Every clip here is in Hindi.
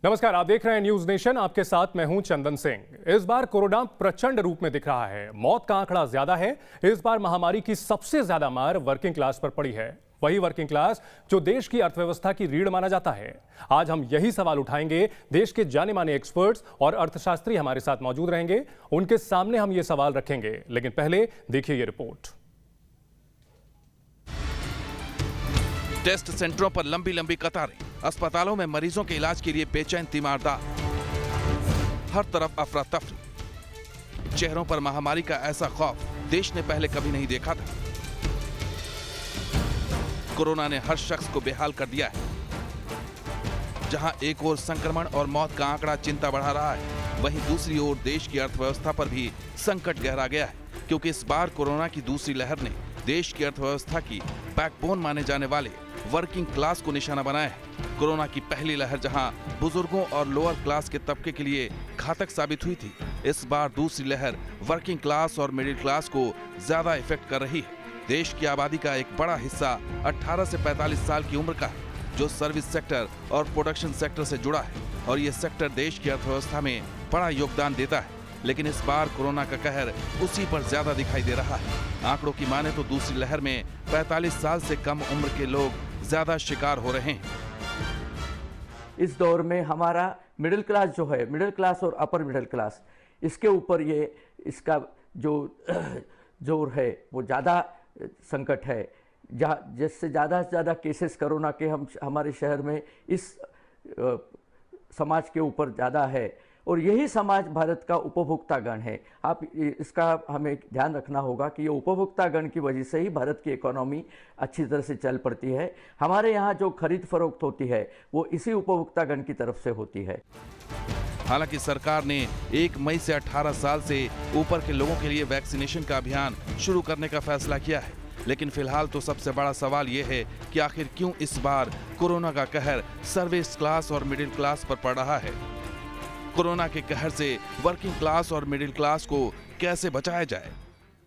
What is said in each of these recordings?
नमस्कार, आप देख रहे हैं न्यूज नेशन। आपके साथ मैं हूं चंदन सिंह। इस बार कोरोना प्रचंड रूप में दिख रहा है। मौत का आंकड़ा ज्यादा है। इस बार महामारी की सबसे ज्यादा मार वर्किंग क्लास पर पड़ी है, वही वर्किंग क्लास जो देश की अर्थव्यवस्था की रीढ़ माना जाता है। आज हम यही सवाल उठाएंगे। देश के जाने माने एक्सपर्ट्स और अर्थशास्त्री हमारे साथ मौजूद रहेंगे, उनके सामने हम ये सवाल रखेंगे। लेकिन पहले देखिए ये रिपोर्ट। टेस्ट सेंटरों पर लंबी लंबी कतारें, अस्पतालों में मरीजों के इलाज के लिए बेचैन तीमारदार, हर तरफ अफरा तफरी। चेहरों पर महामारी का ऐसा खौफ देश ने पहले कभी नहीं देखा था। कोरोना ने हर शख्स को बेहाल कर दिया है। जहां एक ओर संक्रमण और मौत का आंकड़ा चिंता बढ़ा रहा है, वहीं दूसरी ओर देश की अर्थव्यवस्था पर भी संकट गहरा गया है, क्योंकि इस बार कोरोना की दूसरी लहर ने देश की अर्थव्यवस्था की बैकबोन माने जाने वाले वर्किंग क्लास को निशाना बनाया है। कोरोना की पहली लहर जहां बुजुर्गों और लोअर क्लास के तबके के लिए घातक साबित हुई थी, इस बार दूसरी लहर वर्किंग क्लास और मिडिल क्लास को ज्यादा इफेक्ट कर रही है। देश की आबादी का एक बड़ा हिस्सा 18 से 45 साल की उम्र का है, जो सर्विस सेक्टर और प्रोडक्शन सेक्टर से जुड़ा है, और ये सेक्टर देश की अर्थव्यवस्था में बड़ा योगदान देता है। लेकिन इस बार कोरोना का कहर उसी पर ज्यादा दिखाई दे रहा है। आंकड़ों की माने तो दूसरी लहर में 45 साल से कम उम्र के लोग ज्यादा शिकार हो रहे हैं। इस दौर में हमारा मिडिल क्लास जो है, मिडिल क्लास और अपर मिडिल क्लास, इसके ऊपर ये इसका जो जोर है वो ज़्यादा संकट है। जिससे ज़्यादा से ज़्यादा केसेस कोरोना के हमारे शहर में इस समाज के ऊपर ज़्यादा है, और यही समाज भारत का उपभोक्तागण है। आप इसका हमें ध्यान रखना होगा कि ये उपभोक्तागण की वजह से ही भारत की इकोनॉमी अच्छी तरह से चल पड़ती है। हमारे यहाँ जो खरीद फरोख्त होती है वो इसी उपभोक्तागण की तरफ से होती है। हालांकि सरकार ने 1 मई से 18 साल से ऊपर के लोगों के लिए वैक्सीनेशन का अभियान शुरू करने का फैसला किया है, लेकिन फिलहाल तो सबसे बड़ा सवाल ये है कि आखिर क्यों इस बार कोरोना का कहर सर्विस क्लास और मिडिल क्लास पर पड़ रहा है। कोरोना के कहर से वर्किंग क्लास और मिडिल क्लास को कैसे बचाया जाए।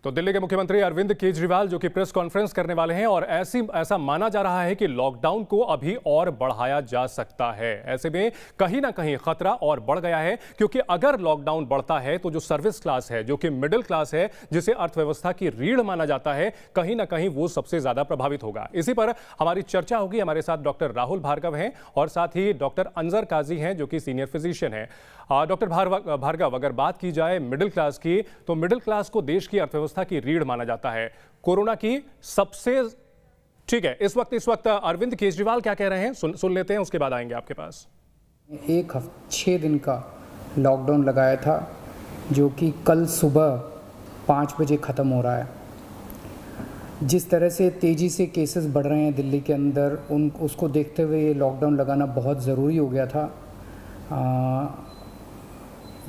तो दिल्ली के मुख्यमंत्री अरविंद केजरीवाल जो कि प्रेस कॉन्फ्रेंस करने वाले हैं, और ऐसा माना जा रहा है कि लॉकडाउन को अभी और बढ़ाया जा सकता है। ऐसे में कहीं ना कहीं खतरा और बढ़ गया है, क्योंकि अगर लॉकडाउन बढ़ता है तो जो सर्विस क्लास है, जो कि मिडिल क्लास है, जिसे अर्थव्यवस्था की रीढ़ माना जाता है, कहीं ना कहीं वो सबसे ज्यादा प्रभावित होगा। इसी पर हमारी चर्चा होगी। हमारे साथ डॉक्टर राहुल भार्गव हैं और साथ ही डॉक्टर अंजर काजी हैं जो कि सीनियर फिजिशियन है। डॉक्टर भार्गव, अगर बात की जाए मिडिल क्लास की, तो मिडिल क्लास को देश की अर्थव्यवस्था की रीढ़ माना जाता है। कोरोना की सबसे ठीक है, इस वक्त अरविंद केजरीवाल क्या कह रहे हैं सुन लेते हैं, उसके बाद आएंगे आपके पास। 6 दिन का लॉकडाउन लगाया था, जो कि कल सुबह 5 बजे ख़त्म हो रहा है। जिस तरह से तेज़ी से केसेस बढ़ रहे हैं दिल्ली के अंदर, उसको देखते हुए ये लॉकडाउन लगाना बहुत ज़रूरी हो गया था।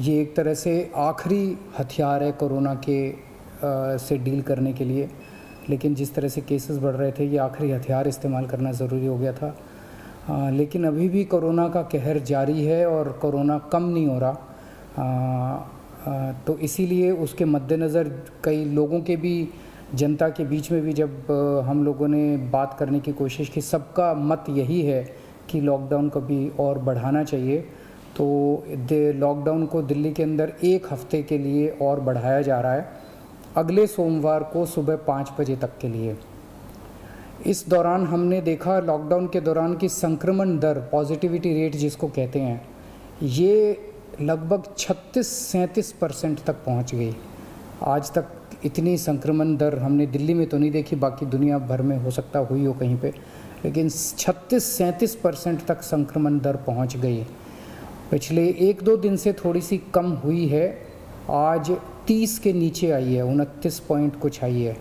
ये एक तरह से आखिरी हथियार है कोरोना के से डील करने के लिए, लेकिन जिस तरह से केसेस बढ़ रहे थे, ये आखिरी हथियार इस्तेमाल करना ज़रूरी हो गया था। लेकिन अभी भी कोरोना का कहर जारी है और कोरोना कम नहीं हो रहा। तो इसीलिए उसके मद्देनज़र कई लोगों के भी, जनता के बीच में भी जब हम लोगों ने बात करने की कोशिश की, सबका मत यही है कि लॉकडाउन को भी और बढ़ाना चाहिए। तो लॉकडाउन को दिल्ली के अंदर 1 हफ्ते के लिए और बढ़ाया जा रहा है, अगले सोमवार को सुबह 5 बजे तक के लिए। इस दौरान हमने देखा, लॉकडाउन के दौरान की संक्रमण दर, पॉजिटिविटी रेट जिसको कहते हैं, ये लगभग 36-37% तक पहुंच गई। आज तक इतनी संक्रमण दर हमने दिल्ली में तो नहीं देखी, बाकी दुनिया भर में हो सकता हुई हो कहीं पे, लेकिन 36-37% तक संक्रमण दर पहुंच गई। पिछले 1-2 दिन से थोड़ी सी कम हुई है, आज 30 के नीचे आई है, 29 पॉइंट कुछ आई है।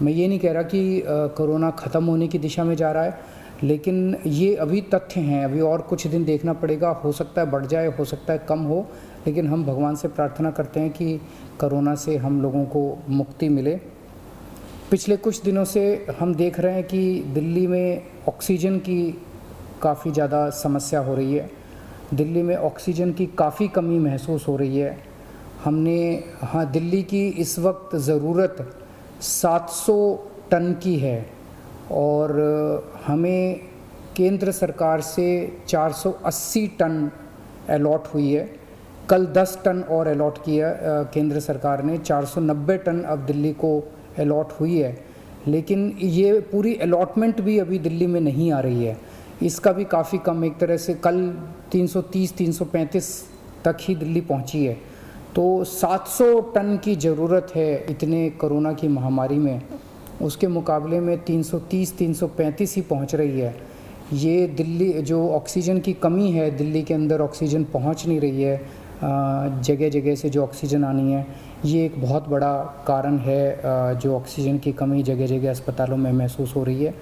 मैं ये नहीं कह रहा कि कोरोना ख़त्म होने की दिशा में जा रहा है, लेकिन ये अभी तथ्य हैं। अभी और कुछ दिन देखना पड़ेगा, हो सकता है बढ़ जाए, हो सकता है कम हो, लेकिन हम भगवान से प्रार्थना करते हैं कि कोरोना से हम लोगों को मुक्ति मिले। पिछले कुछ दिनों से हम देख रहे हैं कि दिल्ली में ऑक्सीजन की काफ़ी ज़्यादा समस्या हो रही है। दिल्ली में ऑक्सीजन की काफ़ी कमी महसूस हो रही है। दिल्ली की इस वक्त ज़रूरत 700 टन की है, और हमें केंद्र सरकार से 480 टन अलॉट हुई है। कल 10 टन और अलॉट किया केंद्र सरकार ने, 490 टन अब दिल्ली को अलॉट हुई है। लेकिन ये पूरी अलॉटमेंट भी अभी दिल्ली में नहीं आ रही है, इसका भी काफ़ी कम, एक तरह से कल 330-335 तक ही दिल्ली पहुंची है। तो 700 टन की ज़रूरत है इतने कोरोना की महामारी में, उसके मुकाबले में 330-335 ही पहुंच रही है। ये दिल्ली जो ऑक्सीजन की कमी है, दिल्ली के अंदर ऑक्सीजन पहुंच नहीं रही है, जगह जगह से जो ऑक्सीजन आनी है, ये एक बहुत बड़ा कारण है जो ऑक्सीजन की कमी जगह जगह अस्पतालों में महसूस हो रही है।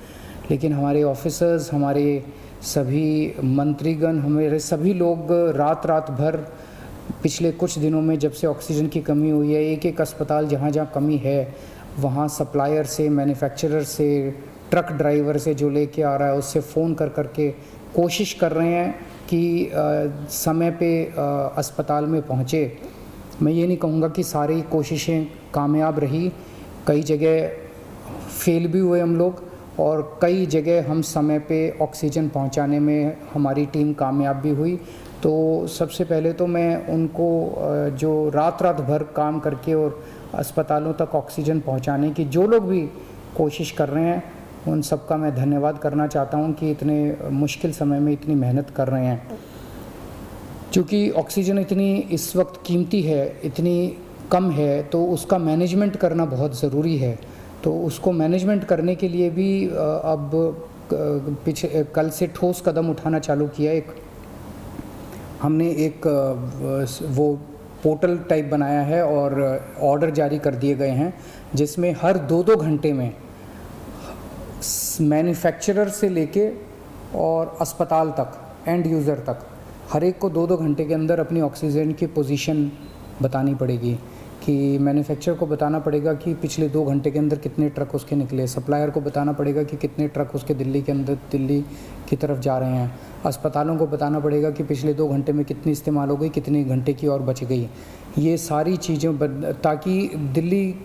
लेकिन हमारे ऑफिसर्स, हमारे सभी मंत्रीगण, हमारे सभी लोग रात रात भर पिछले कुछ दिनों में, जब से ऑक्सीजन की कमी हुई है, एक एक अस्पताल जहाँ जहाँ कमी है वहाँ सप्लायर से, मैन्युफैक्चरर से, ट्रक ड्राइवर से जो लेके आ रहा है उससे फ़ोन कर करके कोशिश कर रहे हैं कि समय पे अस्पताल में पहुँचे। मैं ये नहीं कहूँगा कि सारी कोशिशें कामयाब रही, कई जगह फेल भी हुए हम लोग, और कई जगह हम समय पे ऑक्सीजन पहुंचाने में हमारी टीम कामयाब भी हुई। तो सबसे पहले तो मैं उनको जो रात रात भर काम करके और अस्पतालों तक ऑक्सीजन पहुंचाने की जो लोग भी कोशिश कर रहे हैं, उन सबका मैं धन्यवाद करना चाहता हूं कि इतने मुश्किल समय में इतनी मेहनत कर रहे हैं। क्योंकि ऑक्सीजन इतनी इस वक्त कीमती है, इतनी कम है, तो उसका मैनेजमेंट करना बहुत ज़रूरी है। तो उसको मैनेजमेंट करने के लिए भी अब कल से ठोस कदम उठाना चालू किया। हमने एक वो पोर्टल टाइप बनाया है और ऑर्डर जारी कर दिए गए हैं, जिसमें हर 2-2 घंटे में मैन्युफैक्चरर से लेके और अस्पताल तक, एंड यूज़र तक, हर एक को 2-2 घंटे के अंदर अपनी ऑक्सीजन की पोजीशन बतानी पड़ेगी। कि मैन्युफैक्चरर को बताना पड़ेगा कि पिछले 2 घंटे के अंदर कितने ट्रक उसके निकले, सप्लायर को बताना पड़ेगा कि कितने ट्रक उसके दिल्ली के अंदर, दिल्ली की तरफ जा रहे हैं, अस्पतालों को बताना पड़ेगा कि पिछले 2 घंटे में कितनी इस्तेमाल हो गई, कितने घंटे की और बच गई। ये सारी चीज़ें ताकि दिल्ली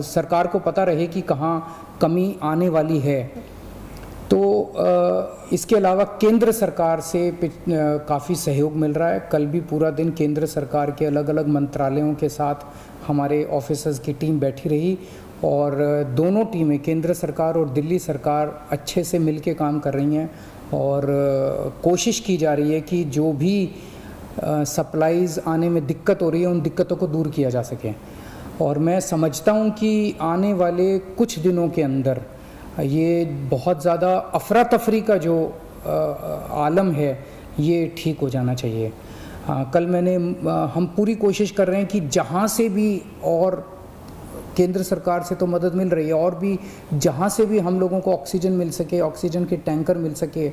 सरकार को पता रहे कि कहाँ कमी आने वाली है। तो इसके अलावा केंद्र सरकार से काफ़ी सहयोग मिल रहा है। कल भी पूरा दिन केंद्र सरकार के अलग अलग मंत्रालयों के साथ हमारे ऑफिसर्स की टीम बैठी रही, और दोनों टीमें, केंद्र सरकार और दिल्ली सरकार, अच्छे से मिलके काम कर रही हैं, और कोशिश की जा रही है कि जो भी सप्लाईज़ आने में दिक्कत हो रही है, उन दिक्कतों को दूर किया जा सके। और मैं समझता हूँ कि आने वाले कुछ दिनों के अंदर ये बहुत ज़्यादा अफरा तफरी का जो आलम है, ये ठीक हो जाना चाहिए। कल हम पूरी कोशिश कर रहे हैं कि जहाँ से भी, और केंद्र सरकार से तो मदद मिल रही है, और भी जहाँ से भी हम लोगों को ऑक्सीजन मिल सके, ऑक्सीजन के टैंकर मिल सके,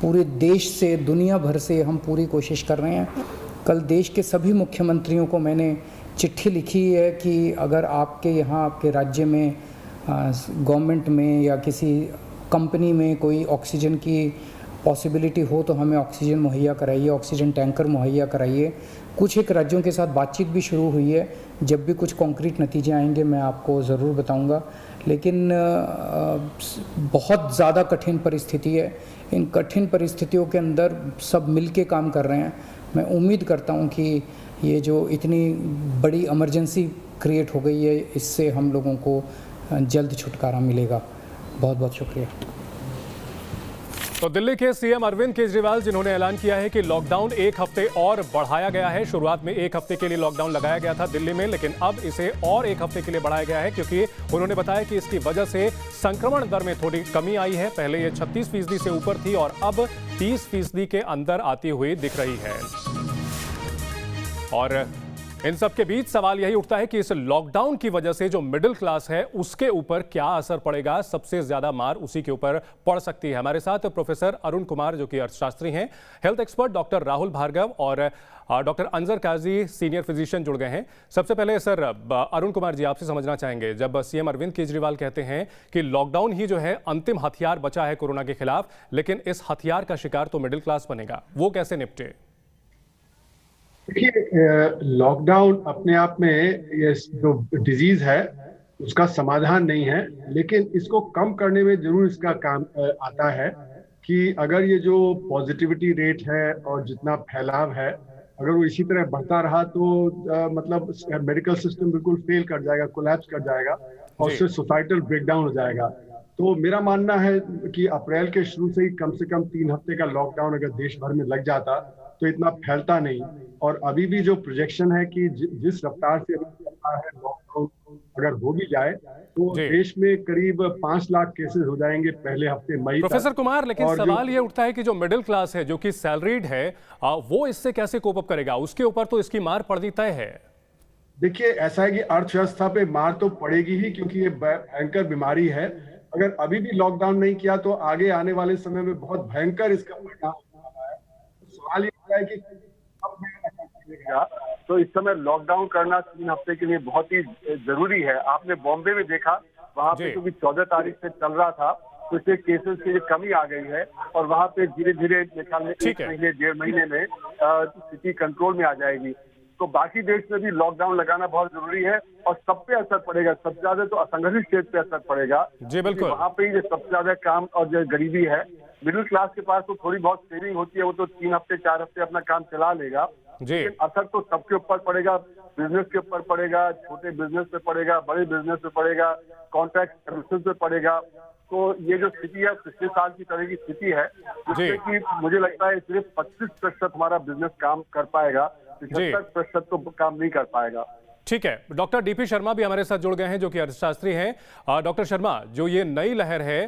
पूरे देश से, दुनिया भर से हम पूरी कोशिश कर रहे हैं। कल देश के सभी मुख्यमंत्रियों को मैंने चिट्ठी लिखी है कि अगर आपके यहाँ, आपके राज्य में, गवर्नमेंट में या किसी कंपनी में कोई ऑक्सीजन की पॉसिबिलिटी हो तो हमें ऑक्सीजन मुहैया कराइए, ऑक्सीजन टैंकर मुहैया कराइए। कुछ एक राज्यों के साथ बातचीत भी शुरू हुई है, जब भी कुछ कॉन्क्रीट नतीजे आएंगे मैं आपको ज़रूर बताऊंगा। लेकिन बहुत ज़्यादा कठिन परिस्थिति है, इन कठिन परिस्थितियों के अंदर सब मिलके काम कर रहे हैं। मैं उम्मीद करता हूं कि ये जो इतनी बड़ी इमरजेंसी क्रिएट हो गई है, इससे हम लोगों को जल्द छुटकारा मिलेगा। बहुत बहुत शुक्रिया। तो दिल्ली के सीएम अरविंद केजरीवाल, जिन्होंने ऐलान किया है कि लॉकडाउन 1 हफ्ते और बढ़ाया गया है। शुरुआत में 1 हफ्ते के लिए लॉकडाउन लगाया गया था दिल्ली में, लेकिन अब इसे और 1 हफ्ते के लिए बढ़ाया गया है, क्योंकि उन्होंने बताया कि इसकी वजह से संक्रमण दर में थोड़ी कमी आई है। पहले ये 36% से ऊपर थी और अब 30% के अंदर आती हुई दिख रही है। और इन सब के बीच सवाल यही उठता है कि इस लॉकडाउन की वजह से जो मिडिल क्लास है उसके ऊपर क्या असर पड़ेगा। सबसे ज्यादा मार उसी के ऊपर पड़ सकती है। हमारे साथ प्रोफेसर अरुण कुमार, जो कि अर्थशास्त्री हैं, health expert doctor Rahul Bhargava और doctor Anjar Kazi, senior physician, जुड़ गए हैं। सबसे पहले सर अरुण कुमार जी, आपसे समझना चाहेंगे, जब सीएम अरविंद केजरीवाल कहते हैं कि लॉकडाउन ही जो है अंतिम हथियार बचा है कोरोना के खिलाफ, लेकिन इस हथियार का शिकार तो मिडिल क्लास बनेगा, वो कैसे निपटे? देखिए, लॉकडाउन अपने आप में ये जो डिजीज है उसका समाधान नहीं है, लेकिन इसको कम करने में जरूर इसका काम आता है कि अगर ये जो पॉजिटिविटी रेट है और जितना फैलाव है अगर वो इसी तरह बढ़ता रहा तो मतलब मेडिकल सिस्टम बिल्कुल फेल कर जाएगा, कोलैप्स कर जाएगा और जी। उससे सोसाइटल ब्रेकडाउन हो जाएगा। तो मेरा मानना है कि अप्रैल के शुरू से ही कम से कम 3 हफ्ते का लॉकडाउन अगर देश भर में लग जाता तो इतना फैलता नहीं। और अभी भी जो प्रोजेक्शन है कि जिस रफ्तार से अभी चल रहा है लॉकडाउन, अगर हो भी जाए तो जी। देश में करीब 5 लाख केसेस हो जाएंगे पहले हफ्ते मई प्रोफेसर तक। कुमार, लेकिन और सवाल ये उठता है कि जो मिडिल क्लास है, जो कि सैलरीड है, वो इससे कैसे कोप अप करेगा? उसके ऊपर तो इसकी मार पड़नी तय है। देखिए, ऐसा है कि अर्थव्यवस्था पे मार तो पड़ेगी ही, क्योंकि ये भयंकर बीमारी है। अगर अभी भी लॉकडाउन नहीं किया तो आगे आने वाले समय में बहुत भयंकर इसका परिणाम होने वाला है। तो सवाल ये है कि कब मिलेगा। तो इस समय लॉकडाउन करना 3 हफ्ते के लिए बहुत ही जरूरी है। आपने बॉम्बे में देखा, वहां पे क्योंकि 14 तारीख से चल रहा था तो इससे केसेस की कमी आ गई है और वहां पे धीरे धीरे मेरे ख्याल में 1 महीने 1.5 महीने में स्थिति कंट्रोल में आ जाएगी। तो बाकी देश में भी लॉकडाउन लगाना बहुत जरूरी है और सब पे असर पड़ेगा। सबसे ज्यादा तो असंगठित क्षेत्र पे असर पड़ेगा। जी बिल्कुल। वहां पे ही सबसे ज्यादा काम और जो गरीबी है, मिडिल क्लास के पास तो थोड़ी बहुत सेविंग होती है, वो तो 3 हफ्ते 4 हफ्ते अपना काम चला लेगा। लेकिन असर तो सबके ऊपर पड़ेगा, बिजनेस के ऊपर पड़ेगा, छोटे बिजनेस पे पड़ेगा, बड़े बिजनेस पे पड़ेगा, कॉन्ट्रैक्ट सर्विसेज पे पड़ेगा। तो ये जो स्थिति है पिछले साल की तरह की स्थिति है, जिससे कि मुझे लगता है सिर्फ 25% हमारा बिजनेस काम कर पाएगा, 75% तो काम नहीं कर पाएगा। ठीक है, डॉक्टर डीपी शर्मा भी हमारे साथ जुड़ गए हैं, जो कि अर्थशास्त्री हैं। डॉक्टर शर्मा, जो ये नई लहर है,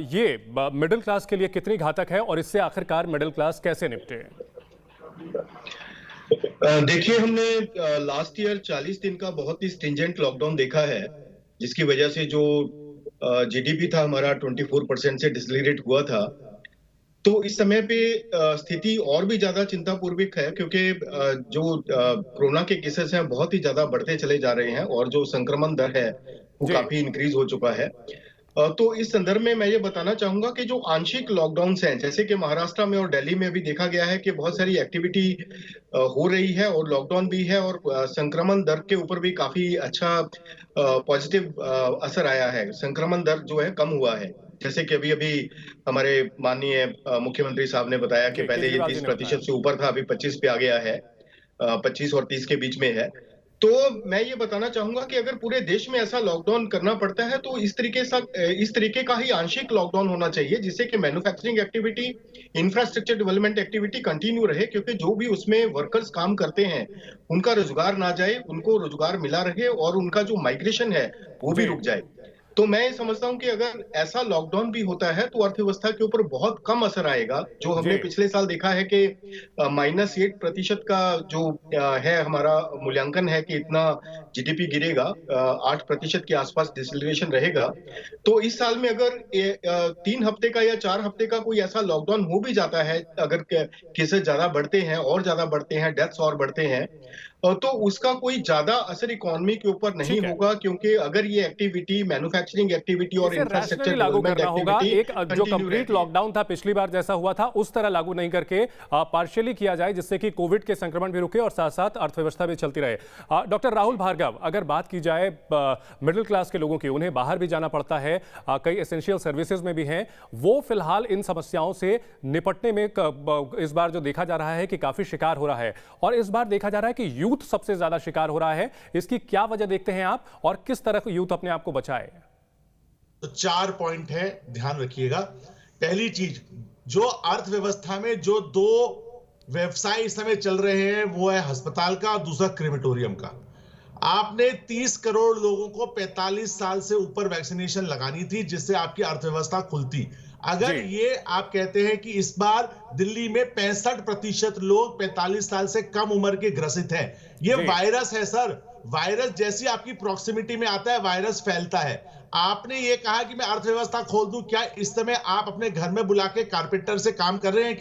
ये मिडिल क्लास के लिए कितनी घातक है और इससे आखिरकार मिडिल क्लास कैसे निपटे? देखिए, हमने लास्ट ईयर 40 दिन का बहुत ही स्ट्रिंजेंट लॉकडाउन देखा है, जिसकी वजह से जो जीडीपी था हमारा 24% से डिसलिरेट हुआ था। तो इस समय पे स्थिति और भी ज्यादा चिंतापूर्वक है, क्योंकि जो कोरोना के केसेस हैं बहुत ही ज्यादा बढ़ते चले जा रहे हैं और जो संक्रमण दर है वो काफी इंक्रीज हो चुका है। तो इस संदर्भ में मैं ये बताना चाहूंगा कि जो आंशिक लॉकडाउन हैं, जैसे कि महाराष्ट्र में और दिल्ली में भी देखा गया है कि बहुत सारी एक्टिविटी हो रही है और लॉकडाउन भी है और संक्रमण दर के ऊपर भी काफी अच्छा पॉजिटिव असर आया है। संक्रमण दर जो है कम हुआ है, जैसे कि अभी हमारे माननीय मुख्यमंत्री साहब ने बताया कि पहले ये 30% से ऊपर था, अभी 25 पे आ गया है, 25 और 30 के बीच में है। तो मैं ये बताना चाहूंगा कि अगर पूरे देश में ऐसा लॉकडाउन करना पड़ता है तो इस तरीके का ही आंशिक लॉकडाउन होना चाहिए, जिससे कि manufacturing activity, infrastructure development activity continue रहे, क्योंकि जो भी उसमें वर्कर्स काम करते हैं उनका रोजगार ना जाए, उनको रोजगार मिला रहे और उनका जो माइग्रेशन है वो भी रुक जाए। तो मैं समझता हूं कि अगर ऐसा लॉकडाउन भी होता है तो अर्थव्यवस्था के ऊपर बहुत कम असर आएगा। जो हमने पिछले साल देखा है कि -8% का जो है हमारा मूल्यांकन है कि इतना जीडीपी गिरेगा, 8% के आसपास डिसलिरेशन रहेगा। तो इस साल में अगर 3 हफ्ते का या 4 हफ्ते का कोई ऐसा लॉकडाउन हो भी जाता है, अगर केसेस ज्यादा बढ़ते हैं और ज्यादा बढ़ते हैं, डेथ्स और बढ़ते हैं, तो उसका कोई ज्यादा असर इकोनॉमी के ऊपर नहीं होगा, क्योंकि अगर ये एक्टिविटी, मैन्युफैक्चरिंग एक्टिविटी और इंफ्रास्ट्रक्चर लागू करना होगा। एक जो कंप्लीट लॉकडाउन था पिछली बार जैसा हुआ था उस तरह लागू नहीं करके पार्शियली किया जाए, जिससे कि कोविड के संक्रमण भी रुके और साथ साथ अर्थव्यवस्था भी चलती रहे। डॉक्टर राहुल भार्गव, अगर बात की जाए मिडिल क्लास के लोगों की, उन्हें बाहर भी जाना पड़ता है, कई एसेंशियल सर्विसेज में भी हैं, वो फिलहाल इन समस्याओं से निपटने में इस बार जो देखा जा रहा है कि काफी शिकार हो रहा है, और इस बार देखा जा रहा है कि यूथ सबसे ज्यादा शिकार हो रहा है। इसकी क्या वजह देखते हैं आप और किस तरह यूथ अपने आप को बचाए? तो 4 पॉइंट है, ध्यान रखिएगा। पहली चीज, जो अर्थव्यवस्था में जो 2 व्यवसाय इस समय चल रहे हैं वो है अस्पताल का और दूसरा क्रेमेटोरियम का। आपने 30 करोड़ लोगों को 45 साल से ऊपर वैक्सीनेशन लगानी थी, जिससे आपकी अर्थव्यवस्था खुलती। अगर ये आप कहते हैं कि इस बार दिल्ली में 65% लोग 45 साल से कम उम्र के ग्रसित हैं, ये वायरस है सर। वायरस जैसी आपकी प्रॉक्सिमिटी में आता है वायरस फैलता है। आपने ये कहा कि मैं अर्थव्यवस्था खोल दूं, क्या इस समय आप अपने घर में बुला के कारपेंटर से काम कर रहे हैं?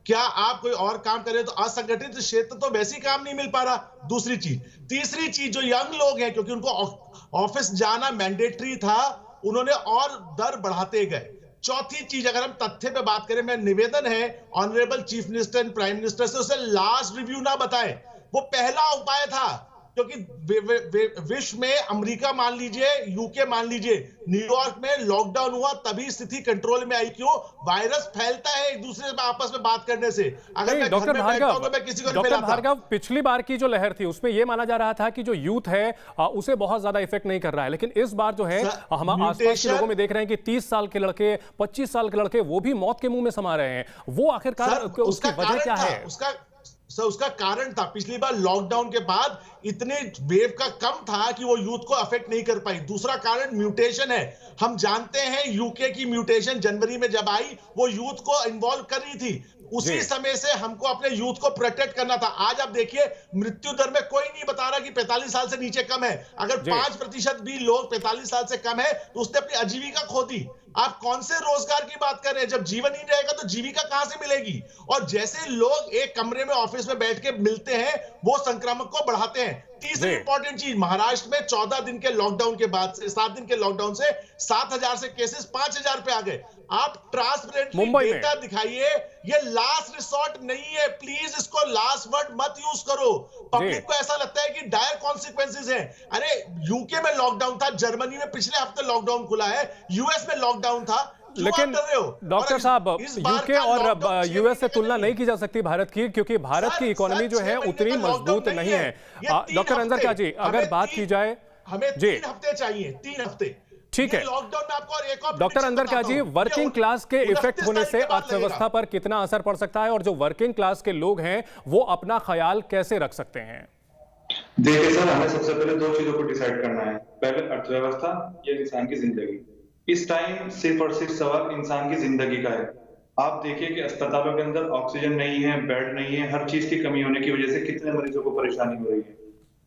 क्या आप कोई और काम कर रहे हैं? तो असंगठित क्षेत्र तो वैसे ही काम नहीं मिल पा रहा। दूसरी चीज, तीसरी चीज, जो यंग लोग हैं, क्योंकि उनको ऑफिस जाना मैंडेटरी था, उन्होंने और दर बढ़ाते गए। चौथी चीज, अगर हम तथ्य पे बात करें, मैं निवेदन है honourable chief minister and prime minister से, उसे लास्ट रिव्यू ना बताएं। वो पहला उपाय था, क्योंकि विश्व में अमेरिका मान लीजिए, यूके मान लीजिए, न्यूयॉर्क में लॉकडाउन हुआ तभी स्थिति कंट्रोल में आई। क्यों? वायरस फैलता है एक दूसरे में आपस में बात करने से। अगर मैं डॉक्टर घर में बैठता हूं तो मैं किसी को नहीं फैलाता। भार्गव, पिछली बार की जो लहर थी उसमें यह माना जा रहा था कि जो यूथ है उसे बहुत ज्यादा इफेक्ट नहीं कर रहा है, लेकिन इस बार जो है हम आसपास के लोगों में देख रहे हैं कि 30 साल के लड़के, 25 साल के लड़के वो भी मौत के मुंह में समा रहे हैं। वो आखिरकार उसकी वजह क्या है? उसका कारण था पिछली बार लॉकडाउन के बाद इतने वेव का कम था कि वो यूथ को अफेक्ट नहीं कर पाई। दूसरा कारण म्यूटेशन है। हम जानते हैं यूके की म्यूटेशन जनवरी में जब आई वो यूथ को इन्वॉल्व कर रही थी। उसी समय से हमको अपने यूथ को प्रोटेक्ट करना था। आज आप देखिए मृत्यु दर में कोई नहीं बता रहा कि 45 साल से नीचे कम है। अगर 5% भी लोग 45 साल से कम है तो उसने अपनी आजीविका खो दी। आप कौन से रोजगार की बात कर रहे हैं? जब जीवन ही रहेगा तो जीविका कहां से मिलेगी? और जैसे लोग एक कमरे में ऑफिस में बैठ के मिलते हैं वो संक्रमण को बढ़ाते हैं। तीसरी इंपॉर्टेंट चीज, महाराष्ट्र में 14 दिन के लॉकडाउन के बाद से 7 दिन के लॉकडाउन से 7000 से केसेस 5000 पे आ गए। आप ट्रांसपेरेंटली डेटा दिखाइए। ये लास्ट रिसोर्ट नहीं है, प्लीज इसको लास्ट वर्ड मत यूज करो। पब्लिक को ऐसा लगता है कि डायर कॉन्सिक्वेंसेस हैं। अरे यूके में लॉकडाउन था, जर्मनी में पिछले हफ्ते लॉकडाउन खुला है, यूएस में लॉकडाउन था। लेकिन डॉक्टर साहब, यूके और यूएस से तुलना नहीं की जा सकती भारत की, क्योंकि भारत की इकोनॉमी जो है उतनी मजबूत नहीं है। डॉक्टर अंजरका जी, अगर बात की जाए, हमें 3 हफ्ते चाहिए, 3 हफ्ते। ठीक है लॉकडाउन में आपको और एक और डॉक्टर अंजरका जी, वर्किंग क्लास के इफेक्ट होने से अर्थव्यवस्था पर कितना असर पड़ सकता है, और जो वर्किंग क्लास के लोग हैं वो अपना ख्याल कैसे रख सकते हैं? देखिए सर, हमें सबसे पहले 2 चीजों को डिसाइड करना है। पहले अर्थव्यवस्था या इंसान की जिंदगी। इस टाइम सिर्फ और सिर्फ सवाल इंसान की जिंदगी का है। आप देखिए कि अस्पतालों के अंदर ऑक्सीजन नहीं है, बेड नहीं है, हर चीज की कमी होने की वजह से कितने मरीजों को परेशानी हो रही है।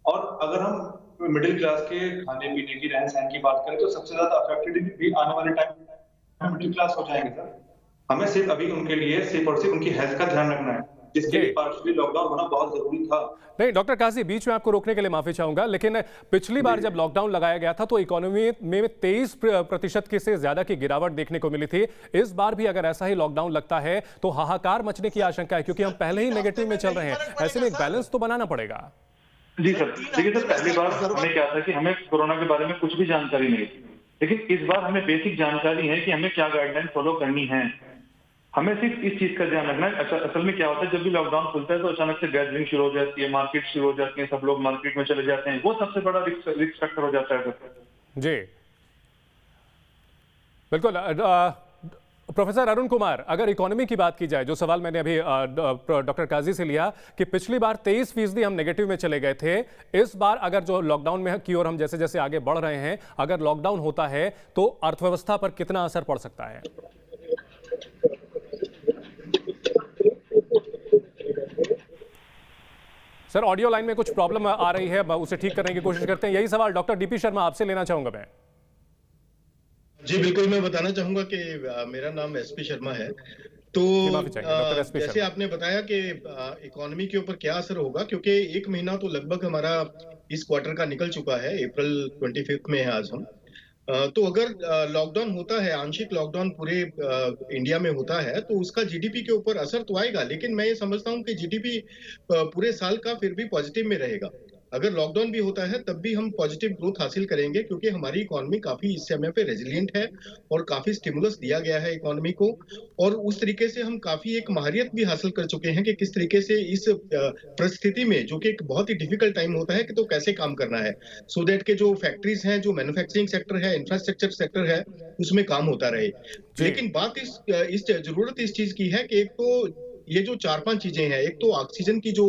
और अगर हम मिडिल क्लास के खाने पीने की, रहन सहन की बात करें तो सबसे ज्यादा अफेक्टेड भी आने वाले टाइम में मिडिल क्लास हो जाएंगे सर। हमें सिर्फ अभी उनके लिए सिर्फ और सिर्फ उनकी हेल्थ का ध्यान रखना है, जिसके लिए पार्शियली लॉकडाउन होना बहुत जरूरी था। नहीं डॉक्टर काजी, बीच में आपको रोकने के लिए माफी चाहूंगा, लेकिन पिछली बार जब लॉकडाउन लगाया गया था तो इकोनॉमी में 23% की से ज्यादा की गिरावट देखने को मिली थी। इस बार भी अगर ऐसा ही लॉकडाउन लगता है तो हाहाकार मचने की आशंका है, क्योंकि हम पहले ही नेगेटिव में चल रहे हैं। ऐसे में एक बैलेंस तो बनाना पड़ेगा। जी सर, देखिए सर, पहली बार हमें क्या था कि हमें कोरोना के बारे में कुछ भी जानकारी नहीं थी, लेकिन इस बार हमें बेसिक जानकारी है कि हमें क्या गाइडलाइन फॉलो करनी है। हमें सिर्फ इस चीज का ध्यान रखना है। असल में क्या होता है, जब भी लॉकडाउन खुलता है तो अचानक से गैदरिंग शुरू हो जाती है, मार्केट शुरू हो जाती है, सब लोग मार्केट में चले जाते हैं। वो सबसे बड़ा रिस्क फैक्टर हो जाता है सर। जी बिल्कुल। प्रोफेसर अरुण कुमार, अगर इकोनॉमी की बात की जाए, जो सवाल मैंने अभी डॉक्टर काजी से लिया कि पिछली बार 23% हम नेगेटिव में चले गए थे, इस बार अगर जो लॉकडाउन में की ओर हम जैसे जैसे आगे बढ़ रहे हैं, अगर लॉकडाउन होता है तो अर्थव्यवस्था पर कितना असर पड़ सकता है? सर, ऑडियो लाइन में कुछ प्रॉब्लम आ रही है, उसे ठीक करने की कोशिश करते हैं। यही सवाल डॉक्टर डीपी शर्मा आपसे लेना चाहूंगा मैं। जी बिल्कुल, मैं बताना चाहूंगा कि मेरा नाम एसपी शर्मा है। तो जैसे आपने बताया कि इकोनॉमी के ऊपर क्या असर होगा, क्योंकि 1 महीना तो लगभग हमारा इस क्वार्टर का निकल चुका है। अप्रैल 25 में है आज हम। तो अगर लॉकडाउन होता है, आंशिक लॉकडाउन पूरे इंडिया में होता है, तो उसका जीडीपी के ऊपर असर तो आएगा, लेकिन मैं ये समझता हूँ कि जीडीपी पूरे साल का फिर भी पॉजिटिव में रहेगा। अगर लॉकडाउन भी होता है तब भी हम पॉजिटिव ग्रोथ हासिल करेंगे, क्योंकि हमारी इकोनॉमी काफी इस समय पे रेजिलिएंट है और काफी स्टिमुलस दिया गया है इकोनॉमी को। और उस तरीके से हम काफी एक महारियत भी हासिल कर चुके हैं कि किस तरीके से इस परिस्थिति में, जो कि एक बहुत ही डिफिकल्ट टाइम होता है, कि तो कैसे काम करना है, सो दैट के जो फैक्ट्रीज हैं, जो मैन्युफैक्चरिंग सेक्टर है, इंफ्रास्ट्रक्चर सेक्टर है, उसमें काम होता रहे। लेकिन बात इस जरूरत इस चीज की है कि एक तो ये जो 4-5 चीजें हैं, एक तो ऑक्सीजन की जो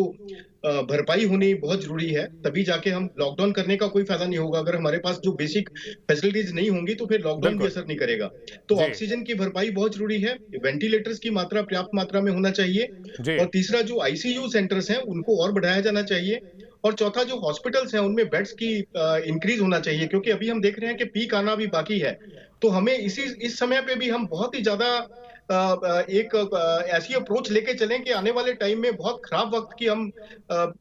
भरपाई होनी बहुत जरूरी है, तभी जाके हम लॉकडाउन करने का कोई फायदा नहीं होगा। अगर हमारे पास जो बेसिक फैसिलिटीज नहीं होंगी तो फिर लॉकडाउन भी असर नहीं करेगा। तो ऑक्सीजन की भरपाई बहुत जरूरी है, वेंटिलेटर्स की मात्रा पर्याप्त मात्रा में होना चाहिए, और तीसरा जो आईसीयू सेंटर्स हैं उनको और बढ़ाया जाना चाहिए, और चौथा जो हॉस्पिटल्स हैं उनमें बेड्स की इंक्रीज होना चाहिए, क्योंकि अभी हम देख रहे हैं कि पीक आना भी बाकी है। तो हमें इस समय पे भी हम बहुत ही ज्यादा एक ऐसी अप्रोच लेके चलें कि आने वाले टाइम में बहुत खराब वक्त की हम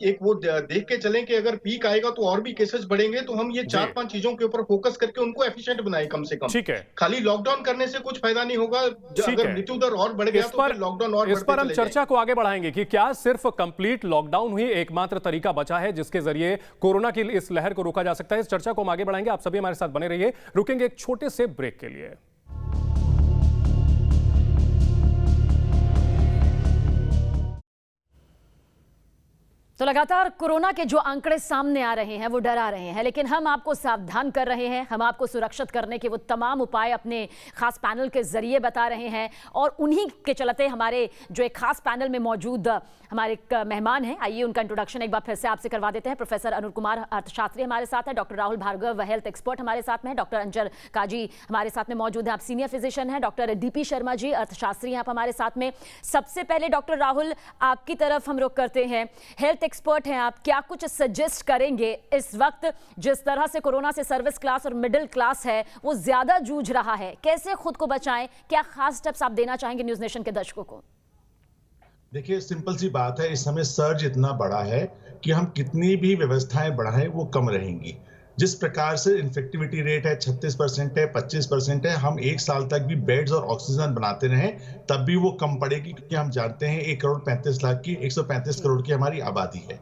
एक वो देख के चलें कि अगर पीक आएगा तो और भी केसेस बढ़ेंगे, तो हम ये 4-5 चीजों के ऊपर फोकस करके उनको एफिशिएंट बनाएं कम से कम। ठीक है, खाली लॉकडाउन करने से कुछ फायदा नहीं होगा। अगर मृत्यु दर और बढ़ गया तो फिर लॉकडाउन और इस पर हम चर्चा को आगे बढ़ाएंगे कि क्या सिर्फ कंप्लीट लॉकडाउन ही एकमात्र तरीका बचा है जिसके जरिए कोरोना की इस लहर को रोका जा सकता है। इस चर्चा को हम आगे बढ़ाएंगे। आप सभी हमारे साथ बने रहिए। रुकेंगे एक छोटे से ब्रेक के लिए। तो लगातार कोरोना के जो आंकड़े सामने आ रहे हैं वो डरा रहे हैं, लेकिन हम आपको सावधान कर रहे हैं। हम आपको सुरक्षित करने के वो तमाम उपाय अपने खास पैनल के जरिए बता रहे हैं और उन्हीं के चलते हमारे जो एक खास पैनल में मौजूद हमारे एक मेहमान हैं, आइए उनका इंट्रोडक्शन एक बार फिर से आपसे करवा देते हैं। प्रोफेसर अनुर कुमार अर्थशास्त्री हमारे साथ हैं, doctor Rahul Bhargava health expert हमारे साथ में है, डॉक्टर अंजर काजी हमारे साथ में मौजूद है, आप सीनियर फिजिशियन हैं, डॉक्टर डीपी शर्मा जी अर्थशास्त्री हैं आप हमारे साथ में। सबसे पहले डॉक्टर राहुल आपकी तरफ हम रुख करते हैं, हेल्थ एक्सपर्ट हैं आप, क्या कुछ सजेस्ट करेंगे इस वक्त जिस तरह से कोरोना से सर्विस क्लास और मिडिल क्लास है वो ज्यादा जूझ रहा है, कैसे खुद को बचाएं, क्या खास स्टेप्स आप देना चाहेंगे न्यूज़ नेशन के दर्शकों को? देखिए, सिंपल सी बात है, इस समय सर्ज इतना बड़ा है कि हम कितनी भी व्यवस्थाएं बढ़ाएं वो कम रहेंगी। जिस प्रकार से इन्फेक्टिविटी रेट है 36% है, 25% है, हम 1 साल तक भी बेड्स और ऑक्सीजन बनाते रहें तब भी वो कम पड़ेगी, क्योंकि हम जानते हैं 1 करोड़ 35 लाख की 135 करोड़ की हमारी आबादी है।